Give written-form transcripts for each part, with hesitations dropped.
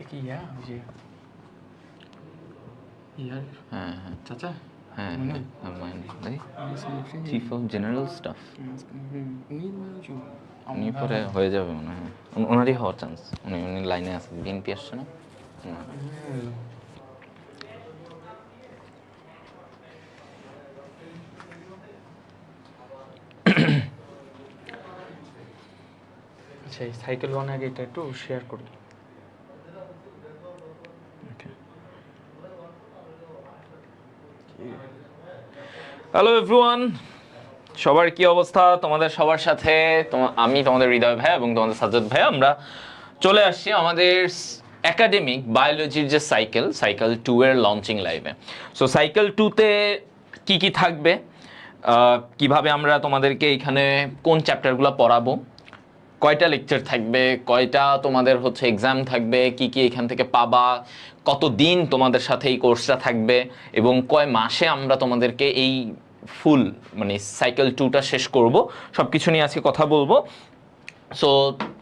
কি ইয়া ওই যে ইয়ার চাচা চিফ অফ জেনারেল স্টাফ উনি হ্যাঁ, পরে হয়ে যাবে মনে হয়, ওনারই হওয়ার চান্স। উনি উনি লাইনে আছে, বিএনপি আসছে না। আচ্ছা এই সাইকেল ওয়ান আগে এটা একটু শেয়ার করি। হ্যালো এভরিওয়ান, সবার কি অবস্থা? তোমাদের সবার সাথে আমি তোমাদের হৃদয় ভাই এবং তোমাদের সাজ্জাদ ভাই, আমরা চলে আসছি আমাদের একাডেমিক বায়োলজির যে সাইকেল 2 এর লঞ্চিং লাইভে। সো সাইকেল 2তে কি কি থাকবে, কিভাবে আমরা তোমাদেরকে এখানে কোন চ্যাপ্টারগুলো পড়াবো, কয়টা লেকচার থাকবে, কয়টা তোমাদের হচ্ছে এক্সাম থাকবে, কি কি এখান থেকে পাবা, কতদিন তোমাদের সাথে এই কোর্সটা থাকবে এবং কয় মাসে আমরা তোমাদেরকে এই ফুল মানে সাইকেল 2টা শেষ করব, সব কিছু নিয়ে আজকে কথা বলবো। সো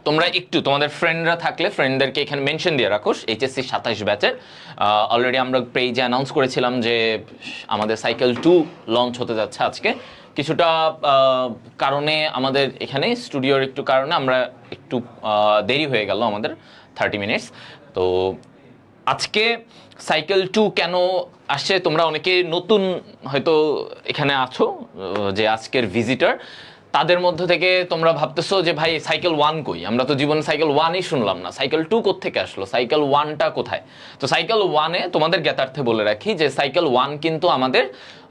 তোমরা একটু তোমাদের ফ্রেন্ডরা থাকলে ফ্রেন্ডদেরকে এখানে মেনশন দিয়ে রাখো। এইচএসসি 27 ব্যাচের অলরেডি আমরা পেজে অ্যানাউন্স করেছিলাম যে আমাদের সাইকেল 2 লঞ্চ হতে যাচ্ছে আজকে। কিছুটা কারণে আমাদের এখানে স্টুডিওর একটু কারণে আমরা একটু দেরি হয়ে গেল আমাদের 30 মিনিটস। তো আজকে সাইকেল 2 কেন আসছে, তোমরা অনেকে নতুন হয়তো এখানে আছো যে আজকের ভিজিটার, তাদের মধ্যে থেকে তোমরা ভাবতেছো যে ভাই সাইকেল 1 কই, আমরা তো জীবনে সাইকেল 1ই শুনলাম না, সাইকেল 2 কোত্থেকে আসলো, সাইকেল 1টা কোথায়? তো সাইকেল 1-এ তোমাদের জ্ঞাতার্থে বলে রাখি যে সাইকেল 1 কিন্তু আমাদের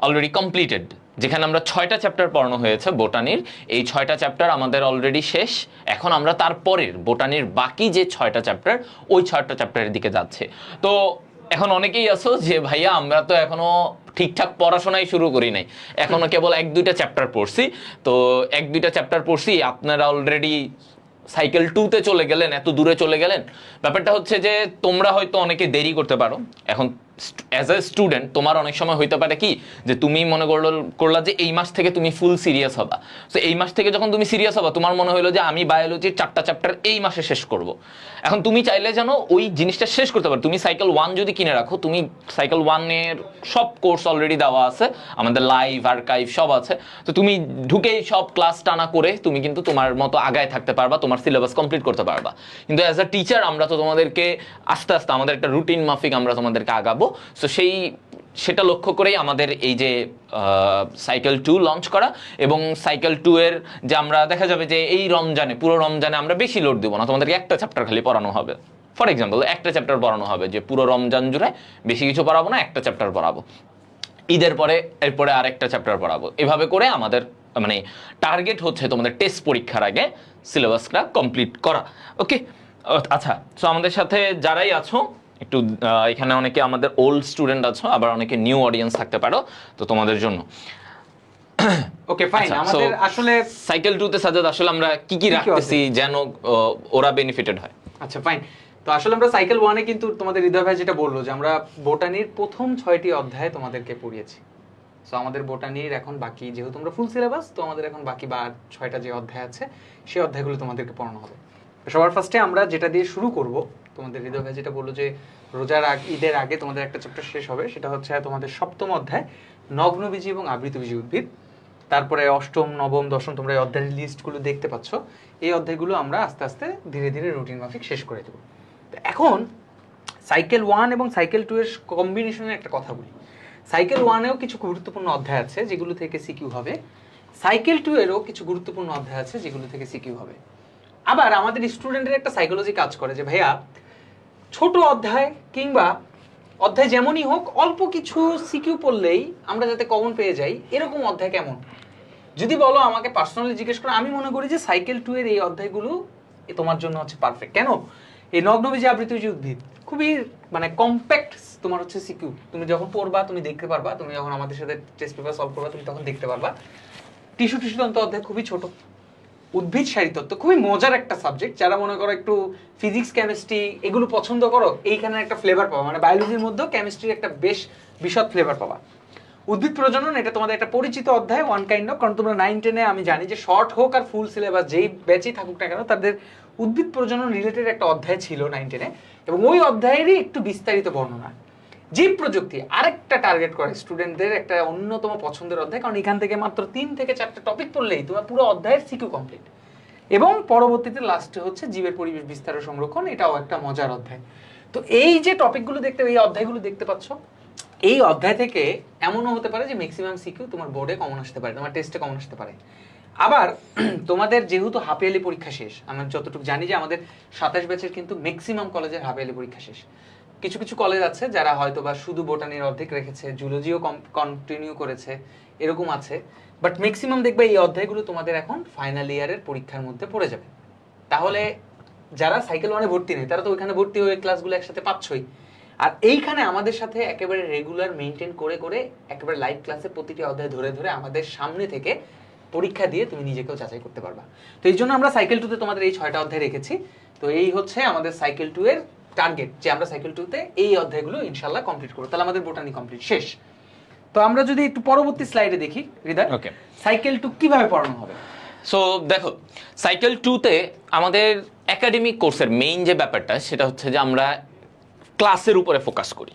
অলরেডি কমপ্লিটেড, যেখানে আমরা 6টা চ্যাপ্টার পড়ানো হয়েছে বোটানির। এই 6টা চ্যাপ্টার আমাদের অলরেডি শেষ। এখন আমরা তারপরের বোটানির বাকি যে 6টা চ্যাপ্টার, ওই 6টা চ্যাপ্টারের দিকে যাচ্ছে। তো এখন অনেকেই আছো যে ভাইয়া আমরা তো এখনো ঠিকঠাক পড়াশোনাই শুরু করি নাই, এখনো কেবল 1-2টা চ্যাপ্টার পড়ছি। তো 1-2টা চ্যাপ্টার পড়ছি, আপনারা অলরেডি সাইকেল 2তে চলে গেলেন, এত দূরে চলে গেলেন। ব্যাপারটা হচ্ছে যে তোমরা হয়তো অনেকে দেরি করতে পারো। এখন অ্যাজ এ স্টুডেন্ট তোমার অনেক সময় হইতে পারে কি যে তুমি মনে করলা যে এই মাস থেকে তুমি ফুল সিরিয়াস হবা। তো এই মাস থেকে যখন তুমি সিরিয়াস হবা, তোমার মনে হলো যে আমি বায়োলজির 4টা চ্যাপ্টার এই মাসে শেষ করব। এখন তুমি চাইলে যেন ওই জিনিসটা শেষ করতে পারো, তুমি সাইকেল 1 যদি কিনে রাখো, তুমি সাইকেল 1-এর সব কোর্স অলরেডি দেওয়া আছে, আমাদের লাইভ আর্কাইভ সব আছে। তো তুমি ঢুকেই সব ক্লাস টানা করে তুমি কিন্তু তোমার মতো আগায় থাকতে পারবা, তোমার সিলেবাস কমপ্লিট করতে পারবা। কিন্তু অ্যাজ আ টিচার আমরা তো তোমাদেরকে আস্তে আস্তে আমাদের একটা রুটিন মাফিক আমরা তোমাদেরকে আগাবো। সো সেটা লক্ষ্য করেই আমাদের এই যে সাইকেল 2 লঞ্চ করা। এবং সাইকেল 2 এর যে আমরা দেখা যাবে যে এই রমজানে, পুরো রমজানে আমরা বেশি লোড দেবো না, তোমাদেরকে একটা চ্যাপ্টার খালি পড়ানো হবে। ফর এক্সাম্পল একটা চ্যাপ্টার পড়ানো হবে, যে পুরো রমজান জুড়ে বেশি কিছু পড়াবো না, একটা চ্যাপ্টার পড়াবো। ঈদের পরে এরপরে আরেকটা চ্যাপ্টার পড়াবো। এভাবে করে আমাদের মানে টার্গেট হচ্ছে তোমাদের টেস্ট পরীক্ষার আগে সিলেবাসটা কমপ্লিট করা। ওকে, আচ্ছা। সো আমাদের সাথে যারাই আছো একটু এখানে অনেকে আমাদের ওল্ড স্টুডেন্ট আছো, আবার অনেকে নিউ অডিয়েন্স থাকতে পারো, তো তোমাদের জন্য ওকে ফাইন। আমাদের আসলে সাইকেল 2 তে সাজাদ আসলে আমরা কি কি রাখতেছি যেন ওরা বেনিফিটেড হয়। আচ্ছা ফাইন। তো আসলে আমরা সাইকেল 1-এ কিন্তু তোমাদের হৃদয় ভাই যেটা বললো যে আমরা বোটানির প্রথম 6টি অধ্যায় তোমাদেরকে পড়িয়েছি। সো আমাদের বোটানির এখন বাকি, যেহেতু তোমরা ফুল সিলেবাস, তো আমাদের এখন বাকি 6টা যে অধ্যায় আছে সেই অধ্যায়গুলো তোমাদেরকে পড়ানো হবে। সবার ফার্স্টে আমরা যেটা দিয়ে শুরু করব, তোমাদের হৃদয় ভাই যেটা বললো যে ঈদের আগে তোমাদের একটা চ্যাপ্টার শেষ হবে, সেটা হচ্ছে তোমাদের 7ম অধ্যায় নগ্নবীজি এবং আবৃতবীজি উদ্ভিদ। তারপরে 8ম, 9ম, 10ম তোমরা এই অধ্যায়ের লিস্টগুলো দেখতে পাচ্ছ। এই অধ্যায়গুলো আমরা আস্তে আস্তে ধীরে ধীরে রুটিন মাফিক শেষ করে দেবো। এখন সাইকেল 1 এবং সাইকেল 2 এর কম্বিনেশনের একটা কথা বলি। সাইকেল 1-এও কিছু গুরুত্বপূর্ণ অধ্যায় আছে যেগুলো থেকে সিকিউ হবে, সাইকেল 2 এরও কিছু গুরুত্বপূর্ণ অধ্যায় আছে যেগুলো থেকে সিকিউ হবে। আবার আমাদের স্টুডেন্টের একটা সাইকোলজি কাজ করে যে ভাইয়া ছোট অধ্যায় কিংবা অধ্যায় যেমনই হোক অল্প কিছু সিকিউ পড়লেই আমরা যাতে কমন পেয়ে যাই, এরকম অধ্যায় কেমন? যদি বলো আমাকে পার্সোনালি জিজ্ঞেস করো, আমি মনে করি যে সাইকেল 2 এর এই অধ্যায়গুলো তোমার জন্য হচ্ছে পারফেক্ট। কেন? এই নগ্নবীজি আবৃতবীজি উদ্ভিদ খুবই মানে কম্প্যাক্ট তোমার হচ্ছে সিকিউ। তুমি যখন পড়বা তুমি দেখতে পারবা, তুমি যখন আমাদের সাথে টেস্ট পেপার সলভ করবা তুমি তখন দেখতে পারবা। টিস্যু তন্ত্র অধ্যায় খুবই ছোট। উদ্ভিদ শারীরতত্ত্ব খুবই মজার একটা সাবজেক্ট, যারা মনে করো একটু ফিজিক্স কেমিস্ট্রি এগুলো পছন্দ করো, এইখানে একটা ফ্লেভার পাবা, মানে বায়োলজির মধ্যেও কেমিস্ট্রির একটা বেশ বিশদ ফ্লেভার পাবা। উদ্ভিদ প্রজনন এটা তোমাদের একটা পরিচিত অধ্যায়, ওয়ান কাইন্ড অফ, কারণ তোমরা 9-10-এ আমি জানি যে শর্ট হোক আর ফুল সিলেবাস যেই ব্যাচেই থাকুক না কেন, তাদের উদ্ভিদ প্রজনন রিলেটেড একটা অধ্যায় ছিল 9-10-এ, এবং ওই অধ্যায়েরই একটু বিস্তারিত বর্ণনা। জীব প্রযুক্তি আরেকটা টার্গেট করে স্টুডেন্টদের একটা অন্যতম পছন্দের অধ্যায়, কারণ এখান থেকে মাত্র 3 থেকে 4টা টপিক পড়লেই তোমার পুরো অধ্যায়ের সিকিউ কমপ্লিট। এবং পরবর্তীতে লাস্টে হচ্ছে জীবের পরিবেশ বিস্তার ও সংরক্ষণ, এটাও একটা মজার অধ্যায়। তো এই যে টপিকগুলো দেখতে, এই অধ্যায়গুলো দেখতে পাচ্ছ, এই অধ্যায় থেকে এমনও হতে পারে যে ম্যাক্সিমাম সিকিউ তোমার বোর্ডে কমন আসতে পারে, তোমার টেস্টে কমন আসতে পারে। আবার তোমাদের যেহেতু হাফ ইয়ারলি পরীক্ষা শেষ, আমি যতটুকু জানি যে আমাদের 27 ব্যাচের কিন্তু ম্যাক্সিমাম কলেজের হাফ ইয়ারলি পরীক্ষা শেষ। কিছু কিছু কলেজ আছে যারা হয়তো বা শুধু বোটানির অর্ধেক রেখেছে, জুলজিও কন্টিনিউ করেছে, এরকম আছে। বাট ম্যাক্সিমাম দেখবে এই অধ্যায়গুলো তোমাদের এখন ফাইনাল ইয়ারের পরীক্ষার মধ্যে পড়ে যাবে। তাহলে যারা সাইকেল 1-এ ভর্তি নেই তারা তো ওইখানে ভর্তি হয়ে ক্লাসগুলো একসাথে পাচ্ছই। আর এইখানে আমাদের সাথে একেবারে রেগুলার মেনটেন করে করে একেবারে লাইভ ক্লাসে প্রতিটি অধ্যায় ধরে ধরে আমাদের সামনে থেকে পরীক্ষা দিয়ে তুমি নিজেকেও যাচাই করতে পারবা। তো এই জন্য আমরা সাইকেল 2-তে তোমাদের এই 6টা অধ্যায় রেখেছি। তো এই হচ্ছে আমাদের সাইকেল 2 এর টার্গেট, যে আমরা সাইকেল 2-তে এই অধ্যায়গুলো ইনশাআল্লাহ কমপ্লিট করব। তাহলে আমাদের বোটানি কমপ্লিট শেষ। তো আমরা যদি একটু পরবর্তী স্লাইডে দেখি হৃদয়, ওকে, সাইকেল 2 কিভাবে পড়ানো হবে। সো দেখো, সাইকেল 2-তে আমাদের একাডেমিক কোর্সের মেইন যে ব্যাপারটা সেটা হচ্ছে যে আমরা ক্লাসের উপরে ফোকাস করি।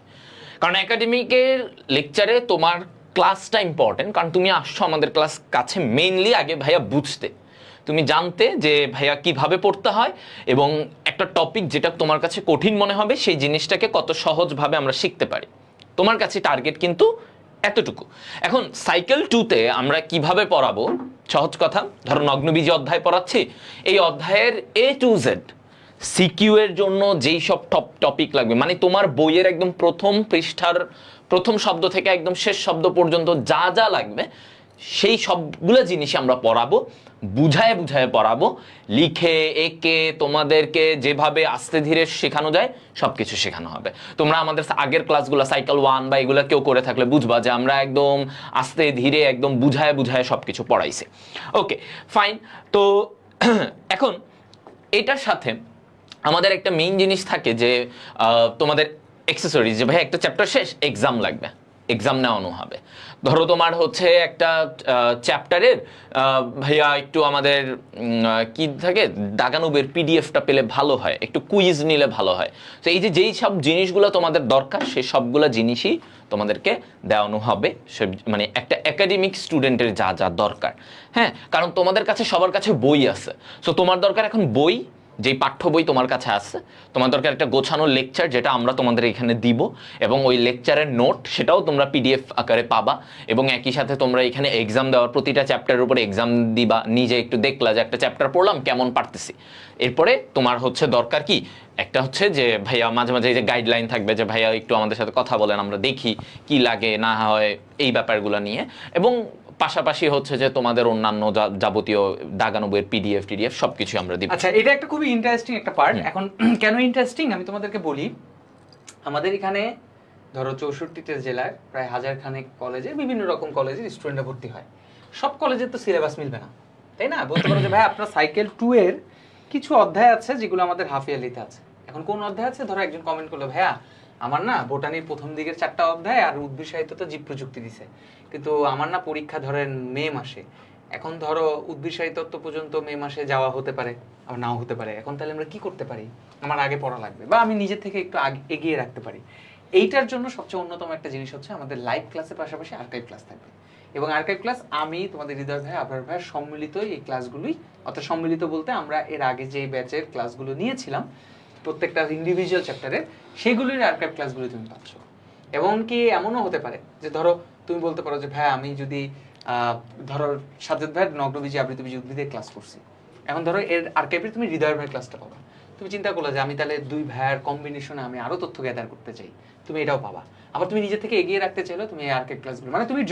কারণ একাডেমিকের লেকচারে তোমার ক্লাসটা ইম্পর্টেন্ট, কারণ তুমি আসছো আমাদের ক্লাস কাছে মেইনলি আগে ভাইয়া বুঝতে, তুমি জানতে যে ভাইয়া কিভাবে পড়তে হয় এবং একটা টপিক যেটা তোমার কাছে কঠিন মনে হবে সেই জিনিসটাকে কত সহজভাবে আমরা শিখতে পারি। তোমার কাছে টার্গেট কিন্তু এতটুকু। এখন সাইকেল 2-তে আমরা কিভাবে পড়াবো, সহজ কথা, ধরো নগ্নবীজি অধ্যায় পড়াচ্ছি, এই অধ্যায়ের A to Z সিকিউ এর জন্য যেই সব টপিক লাগবে, মানে তোমার বইয়ের একদম প্রথম পৃষ্ঠার প্রথম শব্দ থেকে একদম শেষ শব্দ পর্যন্ত যা যা লাগবে সেই সবগুলো জিনিসই আমরা পড়াবো, বুঝায় বুঝায় পড়াবো, লিখে এঁকে তোমাদেরকে যেভাবে আস্তে ধীরে শেখানো যায় সব কিছু শেখানো হবে। তোমরা আমাদের আগের ক্লাসগুলো সাইকেল 1 বা এগুলো কেউ করে থাকলে বুঝবা যে আমরা একদম আস্তে ধীরে একদম বুঝায় বুঝায় সব কিছু পড়াইছি। Okay fine. তো এখন এটার সাথে আমাদের একটা মেইন জিনিস থাকে যে তোমাদের অ্যাক্সেসরিজ, যে ভাই একটা চ্যাপ্টার শেষ, এক্সাম লাগবে, এক্সাম নেওয়ানো হবে। ধরো তোমার হচ্ছে একটা চ্যাপ্টারের ভাইয়া একটু আমাদের কি থাকে, দাগানুবের পিডিএফটা পেলে ভালো হয়, একটু কুইজ নিলে ভালো হয়। তো এই যে যেই সব জিনিসগুলো তোমাদের দরকার সেই সবগুলো জিনিসই তোমাদেরকে দেওয়ানো হবে, মানে একটা একাডেমিক স্টুডেন্টের যা যা দরকার। হ্যাঁ, কারণ তোমাদের কাছে সবার কাছে বই আছে, সো তোমার দরকার এখন বই, যেই পাঠ্য বই তোমার কাছে আছে, তোমার দরকার একটা গোছানো লেকচার যেটা আমরা তোমাদের এখানে দিব, এবং ওই লেকচারের নোট সেটাও তোমরা পিডিএফ আকারে পাবা, এবং একই সাথে তোমরা এখানে এক্সাম দেওয়ার প্রতিটা চ্যাপ্টারের উপরে এক্সাম দিবা, নিজে একটু দেখলা যে একটা চ্যাপ্টার পড়লাম কেমন পারতেছি। এরপরে তোমার হচ্ছে দরকার কি, একটা হচ্ছে যে ভাইয়া মাঝে মাঝে এই যে গাইডলাইন থাকবে যে ভাইয়া একটু আমাদের সাথে কথা বলেন, আমরা দেখি কি লাগে না হয় এই ব্যাপারগুলো নিয়ে, এবং পাশাপাশি হচ্ছে যে তোমাদের অন্যান্য যাবতীয় দাগানো বইয়ের পিডিএফ সবকিছু আমরা দিব। আচ্ছা, এটা একটা খুবই ইন্টারেস্টিং একটা পার্ট। এখন কেন ইন্টারেস্টিং আমি তোমাদেরকে বলি। আমাদের এখানে ধরো 64টা জেলার প্রায় 1000 খানেক কলেজে, বিভিন্ন রকম কলেজে স্টুডেন্টরা ভর্তি হয়। সব কলেজের তো সিলেবাস মিলবে না, তাই না? বলতে পারো যে ভাই আপনার সাইকেল 2 এর কিছু অধ্যায় আছে যেগুলো আমাদের হাফ ইয়ারলিতে আছে। এখন কোন অধ্যায় আছে, ধরো একজন কমেন্ট করলো ভাইয়া আমার না বোটানির প্রথম দিকের 4টা অধ্যায় আর উদ্ভিদ সাহিত্য তো জীব প্রযুক্তি দিছে, কিন্তু আমার না পরীক্ষা ধরেন মে মাসে। এখন ধরো উদ্ভিদ সাহিত্য পর্যন্ত মে মাসে যাওয়া হতে পারে, আবার নাও হতে পারে। এখন তাহলে আমরা কি করতে পারি, আমার আগে পড়া লাগবে বা আমি নিজে থেকে একটু এগিয়ে রাখতে পারি। এইটার জন্য সবচেয়ে অন্যতম একটা জিনিস হচ্ছে আমাদের লাইভ ক্লাসের পাশাপাশি আর্কাইভ ক্লাস থাকবে। এবং আর্কাইভ ক্লাস আমি তোমাদের হৃদয় ভাই আবার ভাই সম্মিলিত এই ক্লাসগুলোই, অর্থাৎ সম্মিলিত বলতে আমরা এর আগে যে ব্যাচের ক্লাসগুলো নিয়েছিলাম প্রত্যেকটা ইন্ডিভিজুয়াল চ্যাপ্টারের, সেগুলির আর্কাইভ ক্লাসগুলো তুমি পাচ্ছ। এবং কি এমনও হতে পারে যে ধরো তুমি বলতে পারো যে ভাই আমি যদি ধরো সাজ্জাদ ভাইয়ের নগ্নবীজি আবৃতবীজি উদ্ভিদের ক্লাস করছি, এখন ধরো এর আর্কাইভে তুমি হৃদয় ভাইয়ের ক্লাসটা পাবা। তুমি চিন্তা করলে যে আমি তাহলে দুই ভাইয়ের কম্বিনেশনে আমি আরো তথ্য গ্যাদার করতে চাই, তুমি এটাও পাবা। আবার তুমি নিজে থেকে এগিয়ে রাখতে চাইলে তুমি এই আর্কাইভ ক্লাসগুলো, মানে তুমি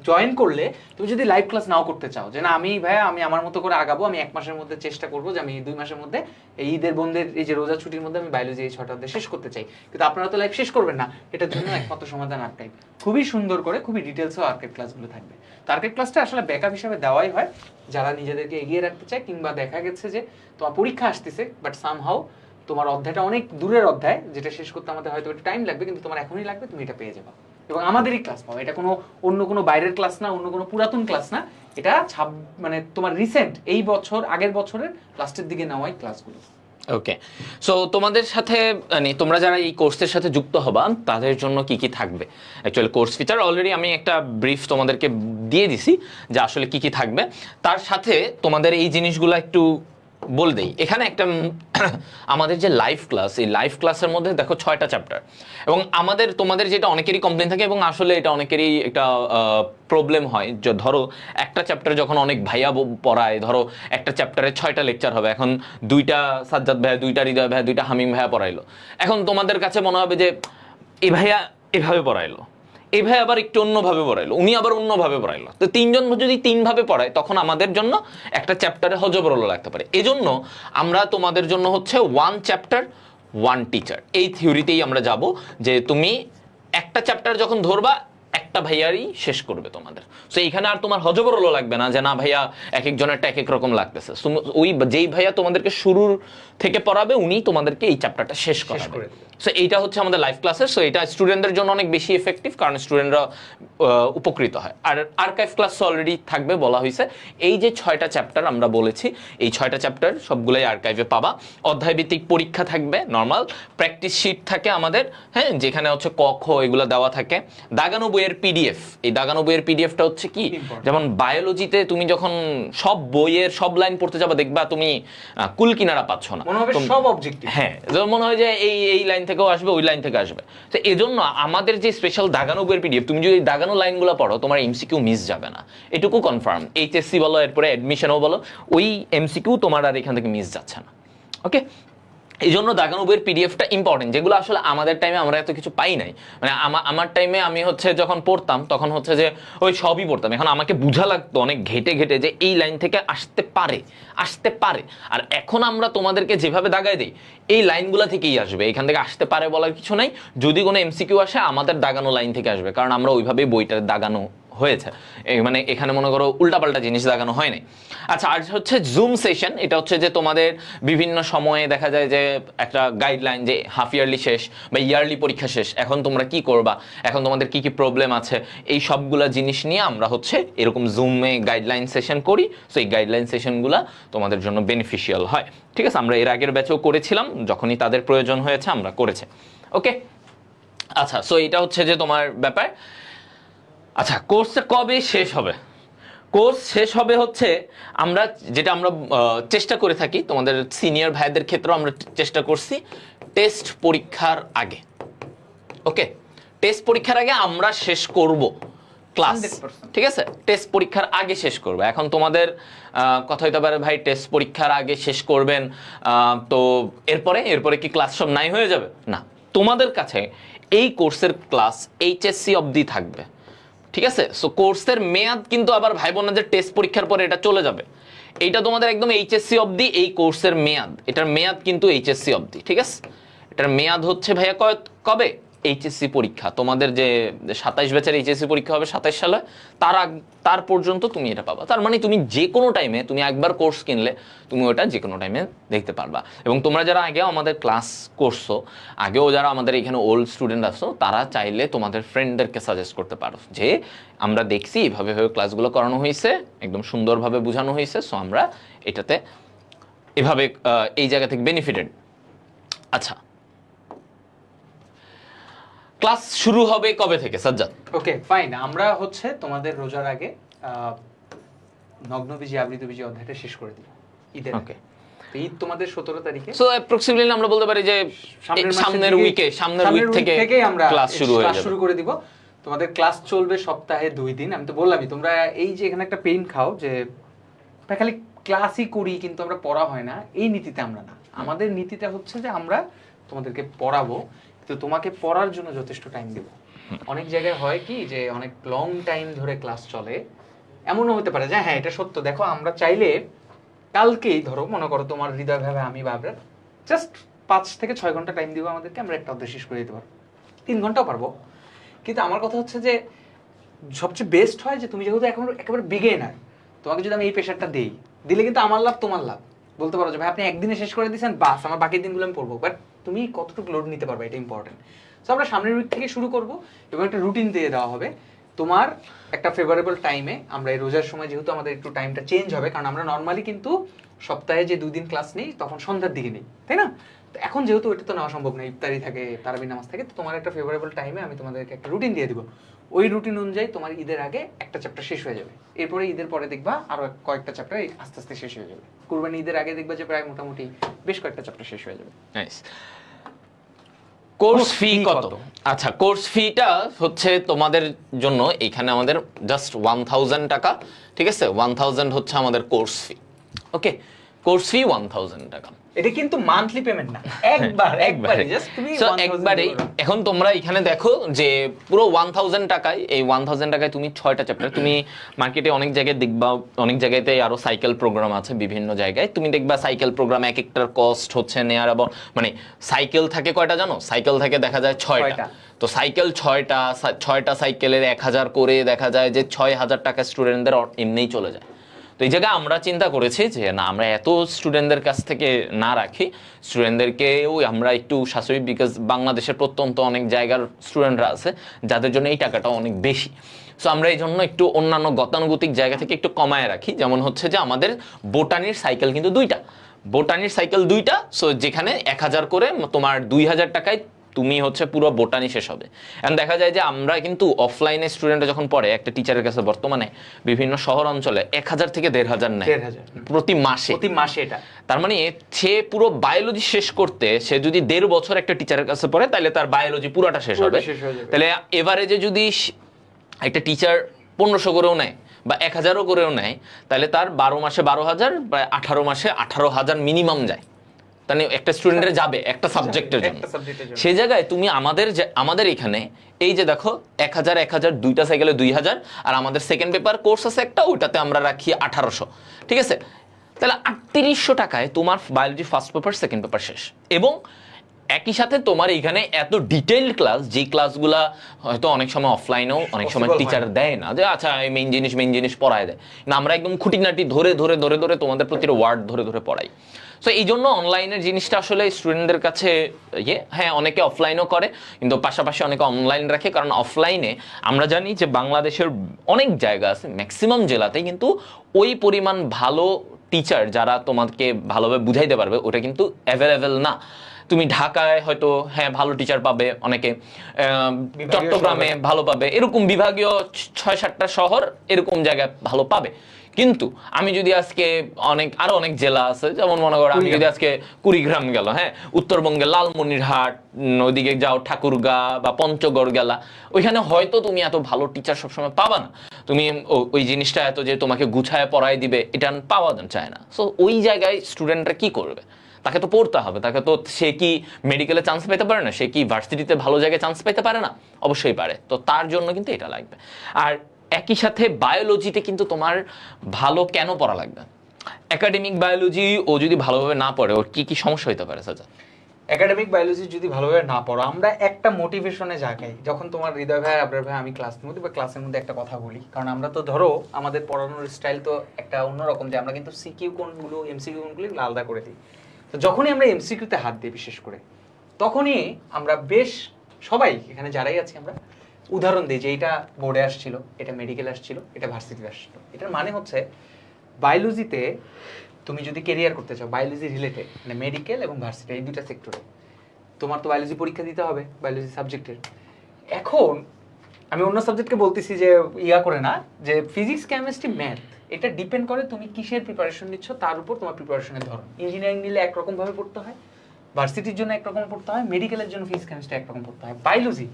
জয়েন করলে, তুমি যদি লাইভ ক্লাস নাও করতে চাও যে না আমি ভাইয়া আমি আমার মতো করে আগাবো, আমি 1 মাসের মধ্যে চেষ্টা করবো যে আমি 2 মাসের মধ্যে এই ঈদের বন্ধের এই যে রোজা ছুটির মধ্যে আমি বায়োলজি এই 6টা অধ্যায় শেষ করতে চাই, কিন্তু আপনারা তো লাইভ শেষ করবেন না, এটার জন্য একমাত্র সমাধান আর্কাইভ। খুবই সুন্দর করে খুবই ডিটেলসও আর্কাইভ ক্লাসগুলো থাকবে। তো আর্কাইভ ক্লাসটা আসলে ব্যাকআপ হিসেবে দেওয়াই হয় যারা নিজেদেরকে এগিয়ে রাখতে চায়, কিংবা দেখা গেছে যে তোমার পরীক্ষা আসতেছে বাট সামহাউ তোমার অধ্যায়টা অনেক দূরের অধ্যায়, যেটা শেষ করতে আমাদের হয়তো একটু টাইম লাগবে, কিন্তু তোমার এখনই লাগবে, তুমি এটা পেয়ে যাবে এবং আমাদেরই ক্লাস পাবো। এটা কোনো অন্য কোনো বাইরের ক্লাস না, অন্য কোনো পুরাতন ক্লাস না, এটা মানে তোমার রিসেন্ট এই বছর আগের বছরের লাস্টের দিকে নেওয়াই ক্লাসগুলো। ওকে, সো তোমাদের সাথে মানে তোমরা যারা এই কোর্সের সাথে যুক্ত হবা তাদের জন্য কি কি থাকবে অ্যাকচুয়ালি কোর্স ফিচার অলরেডি আমি একটা ব্রিফ তোমাদেরকে দিয়ে দিছি যে আসলে কি কি থাকবে। তার সাথে তোমাদের এই জিনিসগুলো একটু বল দেই। এখানে একটা আমাদের যে লাইভ ক্লাস, এই লাইভ ক্লাসের মধ্যে দেখো 6টা চ্যাপ্টার, এবং তোমাদের যেটা অনেকেরই কমপ্লেন থাকে এবং আসলে এটা অনেকেরই একটা প্রবলেম হয় যে ধরো একটা চ্যাপ্টার যখন অনেক ভাইয়া পড়ায়, ধরো একটা চ্যাপ্টারে 6টা লেকচার হবে, এখন 2টা সাজ্জাদ ভাইয়া, 2টা হৃদয় ভাইয়া, 2টা হামিম ভাইয়া পড়াইলো। এখন তোমাদের কাছে মনে হবে যে এই ভাইয়া এভাবে পড়াইলো, এই ভাই আবার একটু অন্যভাবে পড়াইলো, উনি আবার অন্যভাবে পড়াইলো, তো 3জন যদি 3ভাবে পড়ায় তখন আমাদের জন্য একটা চ্যাপ্টারে হজবরল লাগতে পারে। এজন্য আমরা তোমাদের জন্য হচ্ছে 1 চ্যাপ্টার 1 টিচার এই থিওরিতেই আমরা যাব, যে তুমি একটা চ্যাপ্টার যখন ধরবা একটা ভাইয়ারই শেষ করবে তোমাদের। সো এইখানে আর তোমার হজবরলও লাগবে না যে না ভাইয়া এক একজনেরটা এক এক রকম লাগতেছে। ওই যেই ভাইয়া তোমাদেরকে শুরুর থেকে পড়াবে উনি তোমাদেরকে এই চ্যাপ্টারটা শেষ করাবে। সো এইটা হচ্ছে আমাদের লাইভ ক্লাসের। সো এটা স্টুডেন্টদের জন্য অনেক বেশি এফেক্টিভ, কারণ স্টুডেন্টরা উপকৃত হয়। আর আর্কাইভ ক্লাস অলরেডি থাকবে, বলা হয়েছে। এই যে 6টা চ্যাপ্টার আমরা বলেছি, এই 6টা চ্যাপ্টার সবগুলোই আর্কাইভে পাবা। অধ্যায়ভিত্তিক পরীক্ষা থাকবে, নর্মাল প্র্যাকটিস শিট থাকে আমাদের, হ্যাঁ, যেখানে হচ্ছে ক খ এগুলো দেওয়া থাকে। দাগানো বইয়ের পিডিএফ, এই দাগানো বইয়ের পিডিএফটা হচ্ছে কি, যেমন বায়োলজিতে তুমি যখন সব বইয়ের সব লাইন পড়তে যাবে দেখবা তুমি কুল কিনারা পাচ্ছ না, মনে হবে সব অবজেক্টিভ। হ্যাঁ, যেমন মনে হয় যে এই লাইন থেকেও আসবে, ওই লাইন থেকে আসবে। তো এজন্য আমাদের যে স্পেশাল দাগানো বইয়ের পিডিএফ, তুমি যদি দাগানো লাইনগুলো পড়ো তোমার এমসিকিউ মিস যাবে না, এটুকু কনফার্ম। এইচএসসি বলো, এরপরে অ্যাডমিশনও বলো, ওই এমসিকিউ তোমার আর এখান থেকে মিস যাচ্ছে না। ওকে, এই জন্য দাগানো বইয়ের পিডিএফটা ইম্পর্টেন্ট, যেগুলো আসলে আমাদের টাইমে আমরা এত কিছু পাই নাই। মানে আমার টাইমে আমি হচ্ছে যখন পড়তাম তখন হচ্ছে যে ওই সবই পড়তাম, এখন আমাকে বোঝা লাগতো অনেক ঘেটে ঘেটে যে এই লাইন থেকে আসতে পারে। আর এখন আমরা তোমাদেরকে যেভাবে দাগাই দিই এই লাইনগুলো থেকেই আসবে, এখান থেকে আসতে পারে বলার কিছু নাই। যদি কোনো এমসিকিউ আসে আমাদের দাগানো লাইন থেকে আসবে, কারণ আমরা ওইভাবেই বইটা দাগানো হয়েছে। মানে এখানে মনে করো উল্টাপাল্টা জিনিস দেখানো হয় নাই। আচ্ছা, আর হচ্ছে জুম সেশন, এটা হচ্ছে যে তোমাদের বিভিন্ন সময়ে দেখা যায় যে একটা গাইডলাইন, যে হাফ ইয়ারলি শেষ বা ইয়ারলি পরীক্ষা শেষ, এখন তোমরা কি করবা, এখন তোমাদের কি কি প্রবলেম আছে, এই সবগুলা জিনিস নিয়ে আমরা হচ্ছে এরকম জুমে গাইডলাইন সেশন করি। সো এই গাইডলাইন সেশনগুলা তোমাদের জন্য বেনিফিশিয়াল হয়। ঠিক আছে, আমরা এর আগের ব্যাচেও করেছিলাম, যখনই তাদের প্রয়োজন হয়েছে আমরা করেছি। ওকে, আচ্ছা, সো এটা হচ্ছে যে তোমার ব্যাপার। আচ্ছা, কোর্সটা কবে শেষ হবে? কোর্স শেষ হবে হচ্ছে আমরা চেষ্টা করে থাকি, তোমাদের সিনিয়র ভাইদের ক্ষেত্রেও আমরা চেষ্টা করছি, টেস্ট পরীক্ষার আগে। ওকে, টেস্ট পরীক্ষার আগে আমরা শেষ করব ক্লাস, ঠিক আছে? টেস্ট পরীক্ষার আগে শেষ করব। এখন তোমাদের কথা হইতে পারে ভাই টেস্ট পরীক্ষার আগে শেষ করবেন, তো এরপরে কি ক্লাস সব নাই হয়ে যাবে? না, তোমাদের কাছে এই কোর্সের ক্লাস এইচএসসি অবধি থাকবে, ঠিক আছে? সো কোর্সের মেয়াদ কিন্তু আবার ভাই বোনদের টেস্ট পরীক্ষার পরে এটা চলে যাবে। এইটা তোমাদের একদম এইচএসসি অবধি এই কোর্সের মেয়াদ, এটার মেয়াদ কিন্তু এইচএসসি অবধি, ঠিক আছে? এটার মেয়াদ হচ্ছে ভাইয়া কবে? এইচএসসি পরীক্ষা, তোমাদের যে 27 ব্যাচের এইচএসসি পরীক্ষা হবে 27 সালে, তার পর্যন্ত তুমি এটা পাবা। তার মানে তুমি যে কোনো টাইমে, তুমি একবার কোর্স কিনলে তুমি ওটা যে কোনো টাইমে দেখতে পারবা। এবং তোমরা যারা আগেও আমাদের ক্লাস করছো, আগেও যারা আমাদের এখানে ওল্ড স্টুডেন্ট আসছো, তারা চাইলে তোমাদের ফ্রেন্ডদেরকে সাজেস্ট করতে পারো যে আমরা দেখছি এইভাবে ক্লাসগুলো করানো হয়েছে, একদম সুন্দরভাবে বোঝানো হয়েছে, সো আমরা এটাতে এভাবে এই জায়গা থেকে বেনিফিটেড। আচ্ছা, ক্লাস শুরু হবে কবে থেকে সাজ্জাদ? ওকে, ফাইন। আমরা হচ্ছে তোমাদের রোজার আগে নগ্নবীজি আবৃতবীজি অধ্যায়টা শেষ করে দিব ঈদের। ওকে, ঈদ তোমাদের 17 তারিখে, সো অ্যাপ্রক্সিমেটলি আমরা বলতে পারি যে সামনের উইক থেকে আমরা ক্লাস শুরু করে দিব। তোমাদের ক্লাস চলবে সপ্তাহে 2 দিন। আমি তো বললামই, তোমরা এই যে এখানে একটা পেইন খাও যে খালি ক্লাসই করি কিন্তু আমরা পড়া হয় না, এই নীতিতে আমরা না। আমাদের নীতিটা হচ্ছে যে আমরা তোমাদেরকে পড়াবো, তো তোমাকে পড়ার জন্য যথেষ্ট টাইম দেব। অনেক জায়গায় হয় কি যে অনেক লং টাইম ধরে ক্লাস চলে, এমনও হতে পারে যে হ্যাঁ এটা সত্য, দেখো আমরা চাইলে কালকেই ধরো মনে করো তোমার হৃদয় ভাবে আমি ভাবরা জাস্ট 5 থেকে 6 ঘন্টা টাইম দিব আমাদেরকে, আমরা একটা অধ্যায় শেষ করে দিতে পারবো, 3 ঘন্টাও পারবো। কিন্তু আমার কথা হচ্ছে যে সবচেয়ে বেস্ট হয় যে তুমি যেহেতু এখন একেবারে বিগিনার, তোমাকে যদি আমি এই প্রেশারটা দিলে কিন্তু আমার লাভ তোমার লাভ। বলতে পারো যে ভাই আপনি একদিনে শেষ করে দিয়েছেন, বাস আমার বাকি দিনগুলো আমি পড়বো, বাট তুমি কতটুকু লোড নিতে পারবে এটা ইম্পর্টেন্ট। সো আমরা সামনের উইক থেকে শুরু করব এবং একটা রুটিন দিয়ে দেওয়া হবে তোমার একটা ফেভারেবল টাইমে। আমরা এই রোজার সময় যেহেতু আমাদের একটু টাইমটা চেঞ্জ হবে, কারণ আমরা নর্মালি কিন্তু সপ্তাহে যে 2 দিন ক্লাস নেই তখন সন্ধ্যার দিকে নেই, তাই না? তো এখন যেহেতু এটা তো নেওয়া সম্ভব না, ইফতারি থাকে, তারাবি নামাজ থাকে, তো তোমার একটা ফেভারেবল টাইমে আমি তোমাদেরকে একটা রুটিন দিয়ে দিব। ওই রুটিন অনুযায়ী তোমার ঈদের আগে একটা চ্যাপ্টার শেষ হয়ে যাবে, এরপরে ঈদের পরে দেখবা আরো কয়েকটা চ্যাপ্টার আস্তে আস্তে শেষ হয়ে যাবে। কুরবানি ঈদের আগে দেখবা যে প্রায় মোটামুটি বেশ কয়েকটা চ্যাপ্টার শেষ হয়ে যাবে। নাইস। কোর্স ফি কত? আচ্ছা, কোর্স ফিটা হচ্ছে তোমাদের জন্য এখানে আমাদের জাস্ট 1000 টাকা, ঠিক আছে? 1000 হচ্ছে আমাদের কোর্স ফি। ওকে, কোর্স ফি 1000 টাকা। এটা কিন্তু মান্থলি পেমেন্ট না, একবারে জাস্ট তুমি সো একবারে। এখন তোমরা এখানে দেখো যে পুরো 1000 টাকায়, এই 1000 টাকায় তুমি 6টা চ্যাপ্টার, তুমি মার্কেটে অনেক জায়গায় দেখবা, অনেক জায়গাতে আরো সাইকেল প্রোগ্রাম আছে বিভিন্ন জায়গায়, তুমি দেখবা সাইকেল প্রোগ্রাম এক একটার কস্ট হচ্ছে নেয়ার, এবং মানে সাইকেল থাকে কয়টা জানো? সাইকেল থাকে দেখা যায় 6টা। তো সাইকেল 6টা সাইকেলের 1000 করে দেখা যায় যে 6000 টাকা স্টুডেন্টদের এমনিই চলে যায়। তো এই জায়গায় আমরা চিন্তা করেছি যে না, আমরা এত স্টুডেন্টদের কাছ থেকে না রাখি, স্টুডেন্টদেরকেও আমরা একটু সাশ্রয়ী, বিকজ বাংলাদেশের প্রত্যন্ত অনেক জায়গার স্টুডেন্টরা আছে যাদের জন্য এই টাকাটা অনেক বেশি। সো আমরা এই জন্য একটু অন্যান্য গতানুগতিক জায়গা থেকে একটু কমায় রাখি। যেমন হচ্ছে যে আমাদের বোটানির সাইকেল কিন্তু 2টা, বোটানির সাইকেল 2টা। সো যেখানে 1000 করে তোমার 2000 টাকায় তুমি হচ্ছে পুরো বোটানি শেষ হবে। এখন দেখা যায় যে আমরা কিন্তু অফলাইনে স্টুডেন্টরা যখন পড়ে একটা টিচারের কাছে বর্তমানে বিভিন্ন শহর অঞ্চলে 1000 থেকে 1500 নেয় প্রতি মাসে। এটা তার মানে সে পুরো বায়োলজি শেষ করতে, সে যদি 1.5 বছর একটা টিচারের কাছে পড়ে তাহলে তার বায়োলজি পুরোটা শেষ হবে। তাহলে এভারেজে যদি একটা টিচার 1500 করেও নেয় বা 1000ও করেও নেয়, তাহলে তার 12 মাসে 12,000, প্রায় 18 মাসে 18,000 মিনিমাম যায়। মানে একটা স্টুডেন্টের যাবে একটা সাবজেক্টের জন্য। সেই জায়গায় তুমি আমাদের এখানে এই যে দেখো 1000 2টা সাইকেলে 2000, আর আমাদের সেকেন্ড পেপার কোর্স আছে একটা, ওইটাতে আমরা রাখি 1800, ঠিক আছে? তাহলে 3800 টাকায় তোমার biology first paper second paper শেষ। এবং একই সাথে তোমার এইখানে এত ডিটেইলড ক্লাস, যে ক্লাসগুলা হয়তো অনেক সময় অফলাইনেও অনেক সময় টিচার দেয় না, যে আচ্ছা মেইন জিনিস পড়ায় দেয় না, আমরা একদম খুঁটিনাটি ধরে তোমাদের প্রতিটা ওয়ার্ড ধরে পড়াই। সো এই জন্য অনলাইনের জিনিসটা আসলে স্টুডেন্টদের কাছে হ্যাঁ, অনেকে অফলাইনও করে, কিন্তু পাশাপাশি অনেকে অনলাইন রাখে। কারণ অফলাইনে আমরা জানি যে বাংলাদেশের অনেক জায়গা আছে, ম্যাক্সিমাম জেলাতে কিন্তু ওই পরিমাণ ভালো টিচার যারা তোমাকে ভালোভাবে বুঝাইতে পারবে ওটা কিন্তু অ্যাভেলেবেল না। তুমি ঢাকায় হয়তো হ্যাঁ ভালো টিচার পাবে, অনেকে চট্টগ্রামে ভালো পাবে, এরকম বিভাগীয় 6-7টা শহর এরকম জায়গায় ভালো পাবে। কিন্তু আমি যদি আজকে আরো অনেক জেলা আছে, যেমন মনে করো আমি যদি আজকে কুড়িগ্রাম গেল, হ্যাঁ, উত্তরবঙ্গে লালমনিরহাট, ওইদিকে যাও ঠাকুরগাঁ বা পঞ্চগড় গেলা, ওইখানে হয়তো তুমি এত ভালো টিচার সবসময় পাবা না। তুমি ওই জিনিসটা এত যে তোমাকে গুছায় পড়াই দিবে এটা পাওয়া যায় না। সো ওই জায়গায় স্টুডেন্টরা কি করবে? তাকে তো পড়তে হবে, তাকে তো, সে কি মেডিকেলে চান্স পেতে পারে না? সে কি ভার্সিটিতে ভালো জায়গায় চান্স পেতে পারে না? অবশ্যই পারে। তো তার জন্য কিন্তু এটা লাগবে। আর একই সাথে বায়োলজিতে কিন্তু তোমার ভালো কেন পড়া লাগবে? একাডেমিক বায়োলজি ও যদি ভালোভাবে না পড়ে ওর কি সমস্যা হতে পারে? সাজা, একাডেমিক বায়োলজি যদি ভালোভাবে না পড়ো, আমরা একটা মোটিভেশনে জাগাই। যখন তোমার হৃদয় ভাই, আবরার ভাই, আমি ক্লাসের মধ্যে বা ক্লাসের মধ্যে একটা কথা বলি, কারণ আমরা তো ধরো আমাদের পড়ানোর স্টাইল তো একটা অন্যরকম, যে আমরা কিন্তু সিকিউ কোনগুলো এমসিকিউ কোনগুলো আলাদা করে দিই। তো যখনই আমরা এমসিকিউতে হাত দিই বিশেষ করে, তখনই আমরা বেশ সবাই এখানে যারাই আছি আমরা উদাহরণ দিই যে এটা বোর্ডে আসছিল, এটা মেডিকেল আসছিল, এটা ভার্সিটিতে আসছিল। এটার মানে হচ্ছে বায়োলজিতে তুমি যদি কেরিয়ার করতে চাও বায়োলজি রিলেটেড, মানে মেডিকেল এবং ভার্সিটি এই দুইটা সেক্টরে, তোমার তো বায়োলজি পরীক্ষা দিতে হবে বায়োলজি সাবজেক্টের। এখন আমি অন্য সাবজেক্টকে বলতেছি যে করে না, যে ফিজিক্স, কেমিস্ট্রি, ম্যাথ, এটা ডিপেন্ড করে তুমি কিসের প্রিপারেশন নিচ্ছ তার উপর তোমার প্রিপারেশনের ধরন। ইঞ্জিনিয়ারিং নিলে একরকম ভাবে পড়তে হয়, ভার্সিটির জন্য একরকম পড়তে হয়, মেডিকেলের জন্য ফিজিক্স কেমিস্ট্রি একরকম পড়তে হয়। বায়োলজি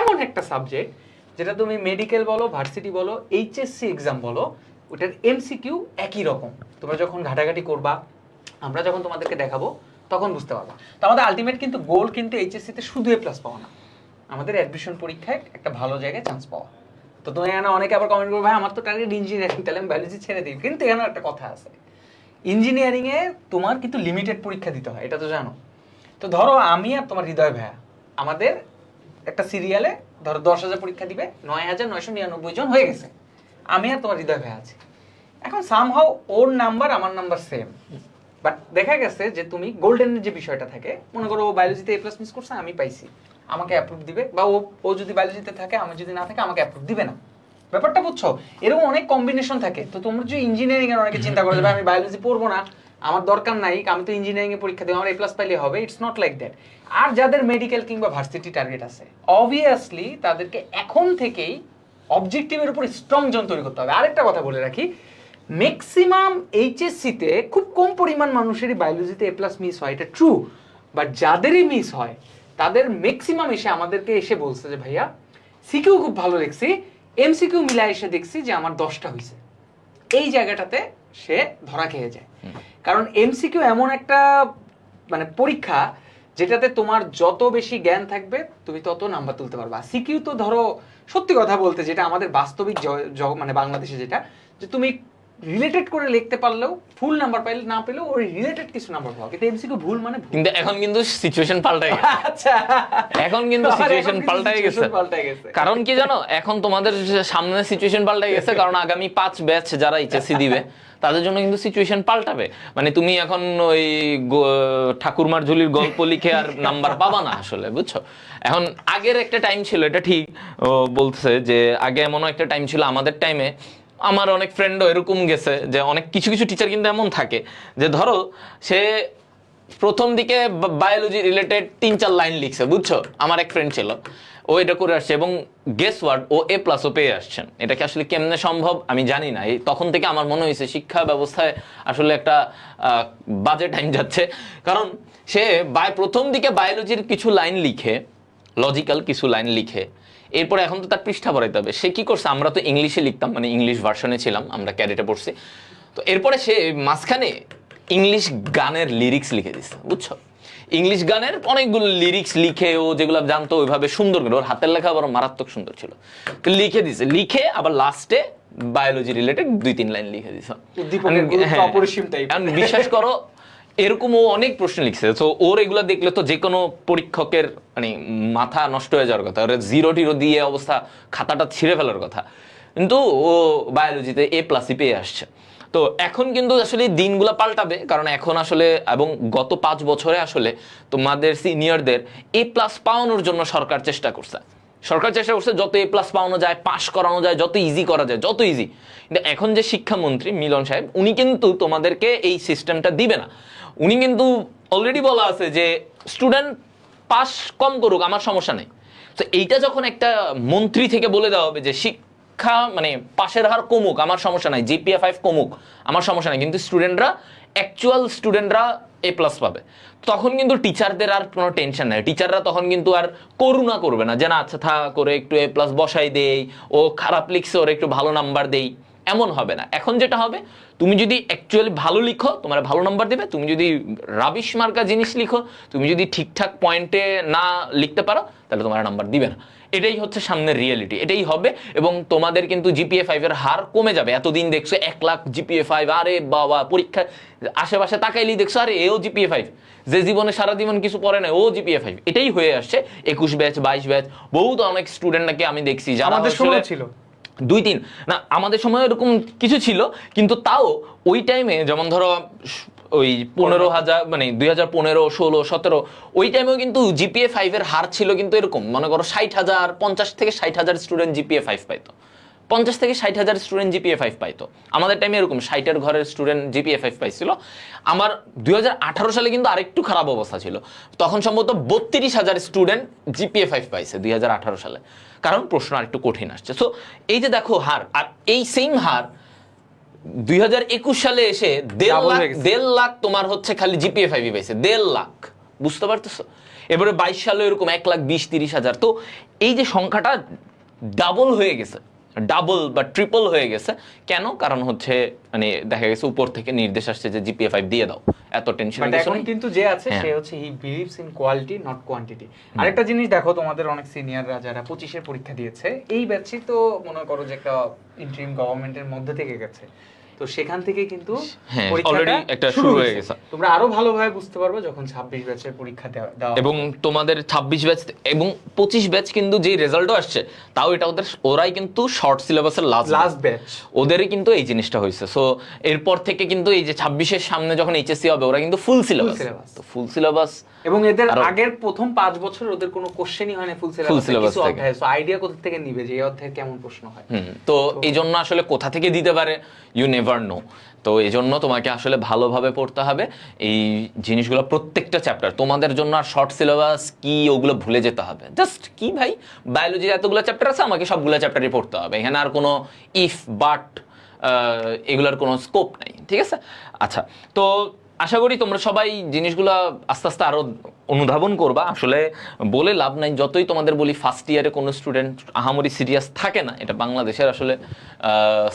এমন একটা সাবজেক্ট যেটা তুমি মেডিকেল বলো, ভার্সিটি বলো, এইচএসসি এক্সাম বলো, ওটার এমসিকিউ একই রকম। তোমরা যখন ঘাটাঘাটি করবা, আমরা যখন তোমাদেরকে দেখাবো তখন বুঝতে পারবা। তো আমাদের আলটিমেট কিন্তু গোল কিন্তু এইচএসসিতে শুধু এ প্লাস পাওয়া না, আমাদের অ্যাডমিশন পরীক্ষায় একটা ভালো জায়গায় চান্স পাওয়া। তো তুমি এখানে অনেকে আবার কমেন্ট করবে, ভাই আমার তো টার্গেট ইঞ্জিনিয়ারিং, তাহলে আমি বায়োলজি ছেড়ে দিই। কিন্তু এখানে একটা কথা আছে, ইঞ্জিনিয়ারিংয়ে তোমার কিন্তু লিমিটেড পরীক্ষা দিতে হয়, এটা তো জানো। তো ধরো আমি আর তোমার হৃদয় ভাইয়া আমাদের একটা সিরিয়ালে ধরো 10,000 পরীক্ষা দিবে, 9,999 জন হয়ে গেছে, আমি আর তোমার হৃদয় ভাইয়া আছি। এখন সামহাও ওর নাম্বার আমার নাম্বার সেম, বাট দেখা গেছে যে তুমি গোল্ডেনের যে বিষয়টা থাকে, মনে করো ও বায়োলজিতে এ প্লাস মিস করছে, আমি পাইছি, আমাকে অ্যাপ্রুভ দিবে, বা ও যদি বায়োলজিতে থাকে, আমি যদি না থাকে আমাকে অ্যাপ্রুভ দিবে না। ব্যাপারটা বুঝছো? এরকম অনেক কম্বিনেশন থাকে। তো তোমরা যে ইঞ্জিনিয়ারিং এর অনেকে চিন্তা করে যে আমি বায়োলজি পড়বো না, আমার দরকার নাই, আমি তো ইঞ্জিনিয়ারিং এ পরীক্ষা দেব, আমার A+ পাইলে হবে, ইটস নট লাইক দ্যাট। আর যাদের মেডিকেল কিংবা ভার্সিটি টার্গেট আছে, অবভিয়াসলি তাদেরকে এখন থেকেই অবজেক্টিভের উপর স্ট্রং জন তৈরি করতে হবে। আরেকটা কথা বলে রাখি, ম্যাক্সিমাম এইচএসসিতে খুব কম পরিমাণ মানুষেরই বায়োলজিতে A+ মিস হয়, এটা ট্রু, বাট যাদেরই মিস হয় তাদের ম্যাক্সিমাম এসে আমাদেরকে এসে বলছে যে ভাইয়া সিকিউ খুব ভালো লিখছি, এমসিকিউ মিলাই এসে দেখছি যে আমার 10টা হয়েছে। এই জায়গাটাতে সে ধরা খেয়ে যায়, কারণ এমসিকিউ এমন একটা মানে পরীক্ষা যেটাতে তোমার যত বেশি জ্ঞান থাকবে তুমি তত নাম্বার তুলতে পারবা। সিকিউ তো ধরো সত্যি কথা বলতে যেটা আমাদের বাস্তবিক মানে বাংলাদেশে যেটা, যে তুমি রিলেটেড করে লিখতে পারলেও ফুল নাম্বার পাইলে না পেলেও ওই রিলেটেড কিছু নাম্বার পাওয়া, কিন্তু এমসিকিউ ভুল মানে ভুল। কিন্তু এখন কিন্তু সিচুয়েশন পাল্টাই গেছে। আচ্ছা, এখন কিন্তু সিচুয়েশন পাল্টাই গেছে। কারণ কি জানো, এখন তোমাদের সামনে সিচুয়েশন পাল্টাই গেছে, কারণ আগামী 5 ব্যাচ যারা এইচএসসি দিবে তাদের জন্য কিন্তু সিচুয়েশন পাল্টাবে। মানে তুমি এখন ওই ঠাকুরমার ঝুলির গল্প লিখে আর নাম্বার পাবা না আসলে, বুঝছো? এখন আগের একটা টাইম ছিল, এটা ঠিক বলছে যে আগে এমনও একটা টাইম ছিল, আমাদের টাইমে আমার অনেক ফ্রেন্ডও এরকম গেছে যে অনেক কিছু কিছু টিচার কিন্তু এমন থাকে যে ধরো সে প্রথম দিকে বায়োলজি রিলেটেড 3-4 লাইন লিখছে, বুঝছো? আমার এক ফ্রেন্ড ছিল, ও এটা করে আসছে এবং গেস ওয়ার্ড ও A+ ও পেয়ে আসছেন। এটা কি আসলে কেমনে সম্ভব আমি জানি না। এই তখন থেকে আমার মনে হয়েছে শিক্ষা ব্যবস্থায় আসলে একটা বাজে টাইম যাচ্ছে, কারণ সে প্রথম দিকে বায়োলজির কিছু লাইন লিখে, লজিক্যাল কিছু লাইন লিখে, এরপরে এখন তো তার পৃষ্ঠা পড়াইতে হবে। সে কি করছে, আমরা তো ইংলিশে লিখতাম, মানে ইংলিশ ভার্সনে ছিলাম, আমরা ক্যাডেটে পড়ছি, তো এরপরে সে মাঝখানে ইংলিশ গানের লিরিক্স লিখে দিচ্ছে, বুঝছো? ইংলিশ গানের অনেকগুলো লিরিক্স লিখে ও যেগুলো জানতো ওইভাবে সুন্দর করে, ওর হাতের লেখা বড় মারাত্মক সুন্দর ছিল, তো লিখে দিছে, লিখে আবার লাস্টে বায়োলজি রিলেটেড 2-3 লাইন লিখে দিছে। বিশ্বাস করো এরকমও অনেক প্রশ্ন লিখছে, তো ওর এগুলো দেখলে তো যে কোনো পরীক্ষকের মানে মাথা নষ্ট হয়ে যাওয়ার কথা, ওর 0-0 দিয়ে অবস্থা, খাতাটা ছিঁড়ে ফেলার কথা, কিন্তু ও বায়োলজিতে A+ পেয়ে আসছে। তো এখন কিন্তু আসলে দিনগুলো পাল্টাবে, কারণ এখন আসলে এবং গত 5 বছরে আসলে তোমাদের সিনিয়রদের A+ পাওয়ানোর জন্য সরকার চেষ্টা করছে, যত A+ পাওয়ানো যায়, পাস করানো যায়, যত ইজি করা যায়, যত ইজি। কিন্তু এখন যে শিক্ষামন্ত্রী মিলন সাহেব, উনি কিন্তু তোমাদেরকে এই সিস্টেমটা দিবে না। উনি কিন্তু অলরেডি বলা আছে যে স্টুডেন্ট পাস কম করুক, আমার সমস্যা নেই। তো এইটা যখন একটা মন্ত্রী থেকে বলে দেওয়া হবে যে শিক্ষা মানে পাশের হার কমুক, আমার সমস্যা নাই, GPA 5 কমুক, আমার সমস্যা নাই, কিন্তু অ্যাকচুয়াল স্টুডেন্টরা A+ পাবে, তখন কিন্তু টিচারদের আর কোনো টেনশন নাই। টিচাররা তখন কিন্তু আর করুণা করবে না যে না আচ্ছা থা করে একটু A+ বসাই দেই, ও খারাপ লিখছে ওর একটু ভালো নাম্বার দেই, এমন হবে না। এখন যেটা হবে, তুমি যদি অ্যাকচুয়ালি ভালো লিখো তোমার ভালো নাম্বার দেবে, তুমি যদি রাবিশ মার্কা জিনিস লিখো, তুমি যদি ঠিকঠাক পয়েন্টে না লিখতে পারো তাহলে তোমার নাম্বার দিবে না। এটাই হচ্ছে সামনের রিয়েলিটি, এটাই হবে। এবং তোমাদের কিন্তু GPA 5 এর হার কমে যাবে। এতদিন দেখছো 1 লাখ GPA 5, আরে বাবা পরীক্ষা আশেপাশে তাকাইলেই দেখছো আরে এও GPA 5, যে জীবনে সারা জীবন কিছু পড়ে না ও GPA 5। এটাই হয়ে আসছে 21 ব্যাচ 22 ব্যাচ, বহুত অনেক স্টুডেন্ট নাকি আমি দেখছি যারা আমাদের সময় ছিল 2-3 না, আমাদের সময় এরকম কিছু ছিল, কিন্তু তাও ওই টাইমে যেমন ধরো ওই 15,000 মানে 2015, 16, 17 ওই টাইমেও কিন্তু GPA 5 এর হার ছিল কিন্তু এরকম, মনে করো 60,000, 50 থেকে 60,000 স্টুডেন্ট GPA 5 পাইতো, 50 থেকে 60,000 স্টুডেন্ট GPA 5 পাইতো। আমাদের টাইমে এরকম 60-এর ঘরের স্টুডেন্ট GPA 5 পাইছিল। আমার 2018 সালে কিন্তু আরেকটু খারাপ অবস্থা ছিল, তখন সম্ভবত 32,000 স্টুডেন্ট GPA 5 পাইছে 2018 সালে, কারণ প্রশ্ন আরেকটু কঠিন আসছে। সো এই যে দেখো হার, আর এই সেম হার 2021 সালে এসে 1.5 লাখ তোমার হচ্ছে খালি GPA 5 পাইছে, 1.5 লাখ, বুঝতে পারতেছো? এবারে 22 সালে এরকম 1,20,000-30,000। তো এই যে সংখ্যাটা ডাবল হয়ে গেছে, ডাবল বা ট্রিপল হয়ে গেছে। কেন? কারণ হচ্ছে মানে দেখা গেছে উপর থেকে নির্দেশ আসছে যে GPA 5 দিয়ে দাও, এত টেনশন বাট এখন কিন্তু যে আছে সে হচ্ছে he believes in quality not quantity. আরেকটা জিনিস দেখো, তোমাদের অনেক সিনিয়ররা যারা 25 এর পরীক্ষা দিয়েছে, এই ব্যাচই তো মনে করো যে একটা ইন্টারিম গভর্নমেন্টের মধ্যে থেকে গেছে, তো সেখান থেকে কিন্তু অলরেডি একটা শুরু হয়ে গেছে। তোমরা আরো ভালোভাবে বুঝতে পারবে যখন 26 ব্যাচের পরীক্ষা দেওয়া এবং তোমাদের 26 ব্যাচ এবং 25 ব্যাচ কিন্তু যে রেজাল্টও আসছে, তাও এটা ওরাই কিন্তু শর্ট সিলেবাসের লাস্ট ব্যাচ, ওদেরই কিন্তু এই জিনিসটা হয়েছে। সো এরপর থেকে কিন্তু এই যে 26-এর সামনে যখন HSC হবে ওরা কিন্তু ফুল সিলেবাস, তো ফুল সিলেবাস, এবং এদের আগের প্রথম 5 বছর ওদের কোনো কোশ্চেনই হয় না ফুল সিলেবাস থেকে। সো আইডিয়া কোথা থেকে নিবে যে এই অধ্যায়ে কেমন প্রশ্ন হয়। তো এই জন্য আসলে কোথা থেকে দিতে পারে ইউ নেভার নেভার নো। তো এই জন্য তোমাকে আসলে ভালোভাবে পড়তে হবে এই জিনিসগুলো, প্রত্যেকটা চ্যাপ্টার তোমাদের জন্য। আর শর্ট সিলেবাস কি ওগুলো ভুলে যেতে হবে। জাস্ট কি ভাই, বায়োলজির এতগুলো চ্যাপ্টার আছে, আমাকে সবগুলো চ্যাপ্টারই পড়তে হবে, এখানে আর কোনো ইফ বাট এগুলোর কোনো স্কোপ নাই, ঠিক আছে? আচ্ছা, তো আশা করি তোমরা সবাই জিনিসগুলো আস্তে আস্তে আরও অনুধাবন করবা। আসলে বলে লাভ নাই, যতই তোমাদের বলি ফার্স্ট ইয়ারে কোনো স্টুডেন্ট আহামরি সিরিয়াস থাকে না, এটা বাংলাদেশের আসলে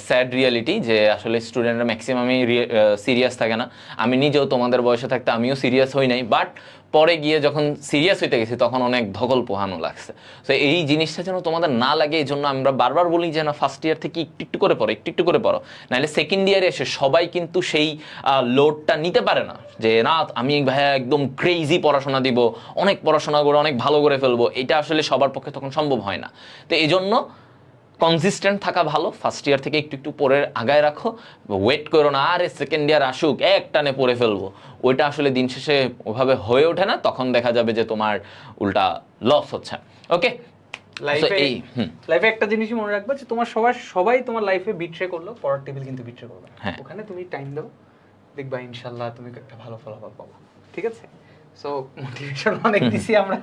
স্যাড রিয়ালিটি যে আসলে স্টুডেন্টরা ম্যাক্সিমামই সিরিয়াস থাকে না। আমি নিজেও তোমাদের বয়সে থাকতে আমিও সিরিয়াস হই নাই, বাট পরে গিয়ে যখন সিরিয়াস হইতে গেছি তখন অনেক ধকল পোহানো লাগছে। তো এই জিনিসটা যেন তোমাদের না লাগে, এই জন্য আমরা বারবার বলি যে না ফার্স্ট ইয়ার থেকে একটু একটু করে পড়ো, একটু একটু করে পড়ো, নাহলে সেকেন্ড ইয়ারে এসে সবাই কিন্তু সেই লোডটা নিতে পারে না যে না আমি ভাইয়া একদম ক্রেজি পড়াশোনা দিব, অনেক পড়াশোনা করে অনেক ভালো করে ফেলবো। এটা আসলে সবার পক্ষে তখন সম্ভব হয় না। তো এই জন্য কনসিস্টেন্ট থাকা ভালো, ফার্স্ট ইয়ার থেকে একটু একটু পড়ে আগায় রাখো, ওয়েট করো না আরে সেকেন্ড ইয়ার আসুক এক টানে পড়ে ফেলবো, ওইটা আসলে দিন শেষে ওভাবে হয়ে ওঠে না, তখন দেখা যাবে যে তোমার উল্টা লস হচ্ছে। ওকে, লাইফে একটা জিনিসই মনে রাখবা যে তোমার সবাই তোমার লাইফে বিট্রে করলো, পড়ার টেবিল কিন্তু বিট্রে করবে না। হ্যাঁ। ওখানে তুমি টাইম দাও, দেখবা ইনশাআল্লাহ তুমি একটা ভালো ফলাফল পাবো, ঠিক আছে? সো মোটিভেশন অনেক দিছি আমরা,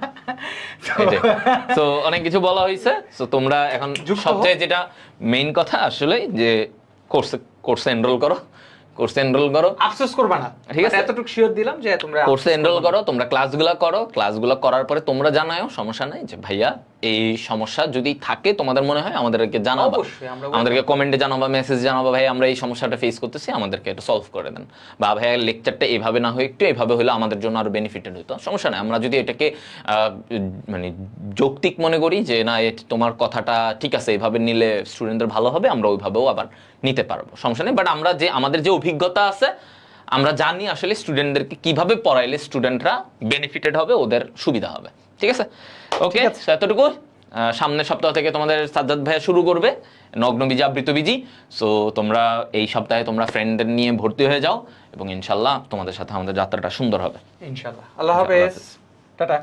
তো অনেক কিছু বলা হয়েছে। তো তোমরা এখন সবচেয়ে যেটা মেইন কথা আসলে যে কোর্সে এনরোল করো, কোর্সে এনরোল করো, আফসোস করবা না, ঠিক আছে? এতটুকু শিওর দিলাম যে তোমরা কোর্সে এনরোল করো, তোমরা ক্লাসগুলো করো, ক্লাসগুলো করার পরে তোমরা জানাও, সমস্যা নাই যে ভাইয়া এই সমস্যা যদি থাকে তোমাদের মনে হয় আমাদেরকে জানাবা, অবশ্যই আমরা আমাদেরকে কমেন্টে জানাবা, মেসেজ জানাবা, ভাই আমরা এই সমস্যাটা ফেস করতেছি, আমাদেরকে এটা সলভ করে দেন, বা ভাইয়া লেকচারটা এভাবে না হয়ে একটু এভাবে হলে আমাদের জন্য আরো বেনিফিটেড হতো। সমস্যা নাই, আমরা যদি এটাকে মানে যৌক্তিক মনে করি যে না তোমার কথাটা ঠিক আছে, এভাবে নিলে স্টুডেন্টদের ভালো হবে, আমরা ওইভাবেও আবার নিতে পারবো, সমস্যা নেই। বাট আমরা যে আমাদের যে অভিজ্ঞতা আছে আমরা জানি আসলে স্টুডেন্টদেরকে কিভাবে পড়াইলে স্টুডেন্টরা বেনিফিটেড হবে, ওদের সুবিধা হবে, ঠিক আছে? ওকে, এতটুকু। সামনের সপ্তাহ থেকে তোমাদের সাজ্জাদ ভাইয়া শুরু করবে নগ্ন বীজি আবৃত বীজি। সো তোমরা এই সপ্তাহে তোমরা ফ্রেন্ডদের নিয়ে ভর্তি হয়ে যাও এবং ইনশাল্লাহ তোমাদের সাথে আমাদের যাত্রাটা সুন্দর হবে ইনশাআল্লাহ। আল্লাহ হাফেজ, টাটা।